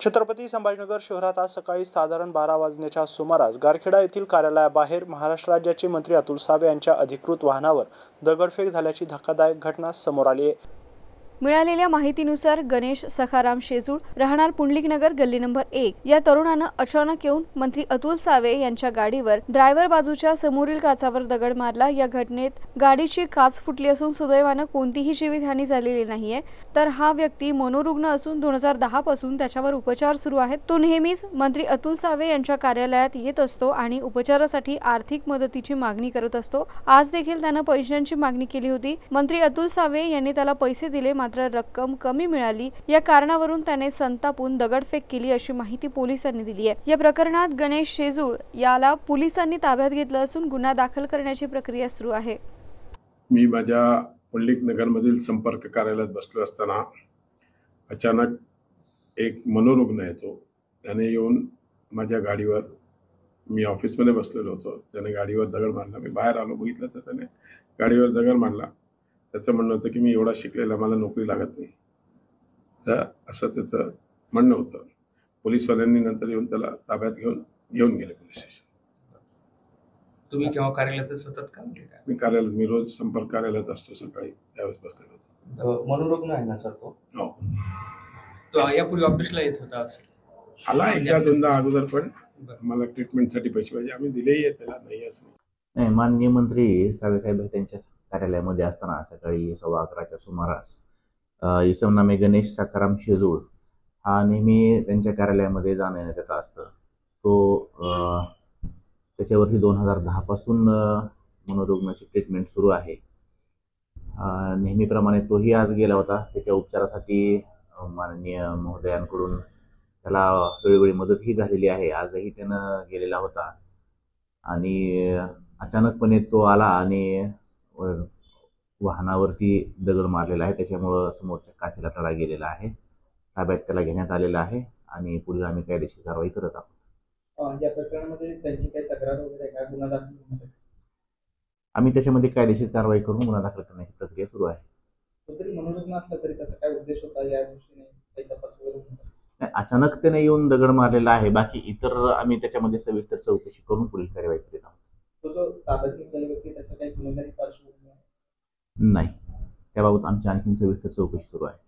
छत्रपती संभाजीनगर शहरात आज सकाळी साधारण 12 वाजण्याच्या सुमारास गारखेडा येथील कार्यालयाबाहेर महाराष्ट्र राज्याचे मंत्री अतुल सावे यांच्या अधिकृत वाहनावर दगडफेक झाल्याची धक्कादायक घटना समोर आली आहे। मिळालेल्या माहितीनुसार गणेश सखाराम शेजूळ राहणार पुंडलिकनगर गल्ली नंबर 1 या तरुणानं अचानक येऊन मंत्री अतुल सावे यांच्या गाडीवर ड्रायव्हर बाजूच्या समोरील काचावर दगड मारला। या घटनेत गाडीची काच फुटली असून सुदैवानं कोणतीही जीवितहानी झालेली नाहीये। तर हा व्यक्ती मनोरुग्ण असून 2010 पासून त्याच्यावर उपचार सुरू आहेत। तो नेहमीच मंत्री अतुल सावे यांच्या कार्यालयात येत असतो आणि उपचारासाठी आर्थिक मदतीची मागणी करत असतो। आज देखील त्यानं पैशांची मागणी केली होती। मंत्री अतुल सावे यांनी त्याला पैसे दिले, मात्र रक्कम कमी मिळाली। या कारणावरून त्याने संतापून दगडफेक केली अशी माहिती पोलिसांनी दिली आहे। या प्रकरणात गणेश शेजूळ याला पोलिसांनी ताब्यात घेतलं असून गुन्हा दाखल करण्याची प्रक्रिया सुरू आहे। मी माझ्या पुंडलिकनगरमधील संपर्क कार्यालयात बसलो असताना अचानक एक मनोरुग्ण येतो। त्याने येऊन माझ्या गाडीवर, मी ऑफिसमध्ये बसलेलो होतो, त्याने गाडीवर दगड मारला। मी बाहेर आलो, बघितलं तर त्याने गाडीवर दगड मारला। त्याचं म्हणणं होतं की मी एवढा शिकलेला, मला नोकरी लागत नाही, तर असं त्याचं म्हणणं होतं। पोलीसवाल्यांनी नंतर येऊन त्याला ताब्यात घेऊन गेले पोलीस स्टेशन। तुम्ही केव्हा कार्यालयातच होतात का? मी कार्यालयात, मी रोज संपर्क कार्यालयात असतो, सकाळी त्यावेळेस बसलेलो होतो। मनोरुग्ण आहे ना सर तो? हो, तो यापूर्वी ऑफिसला येत होता असं आला एकदा दोनदा अगोदर, पण मला ट्रीटमेंटसाठी पैसे पाहिजे, आम्ही दिलेही आहे त्याला, नाही असं नाही। माननीय मंत्री सावेसाहेब त्यांच्या कार्यालयामध्ये असताना सकाळी 11:15च्या सुमारास इसम नामे गणेश सखाराम शेजूळ हा नेहमी त्यांच्या कार्यालयामध्ये जाणं येणं त्याचं असतं। तो त्याच्यावरती 2010 पासून मनोरुग्णाची ट्रीटमेंट सुरू आहे। नेहमीप्रमाणे तोही आज गेला होता त्याच्या उपचारासाठी। माननीय महोदयांकडून त्याला वेळोवेळी मदतही झालेली आहे। आजही त्यानं गेलेला होता आणि अचानकपणे तो आला आणि वाहनावरती दगड मारलेला आहे। त्याच्यामुळं समोरच्या काचेला तडा गेलेला आहे। ताब्यात त्याला घेण्यात आलेला आहे आणि पुढे आम्ही कायदेशीर कारवाई करत आहोत। या प्रकरणामध्ये त्यांची काही तक्रार वगैरे काय, गुन्हा दाखल होणार आहे? आम्ही त्याच्यामध्ये कायदेशीर कारवाई करून गुन्हा दाखल करण्याची प्रक्रिया सुरू आहे। तरी मनोरुग्ण असला तरी त्याचा काय उद्देश होता या दृष्टीने काही तपास वगैरे? अचानक त्याने येऊन दगड मारलेला आहे। बाकी इतर आम्ही त्याच्यामध्ये सविस्तर चौकशी करून पुढील कारवाई करीत आहोत। तो जो ताब्यात घेतलेला व्यक्ती त्याचा काही गुन्हेगारी पार्श्वभूमी आहे? नाही, त्याबाबत आमची आणखी सविस्तर चौकशी सुरू आहे।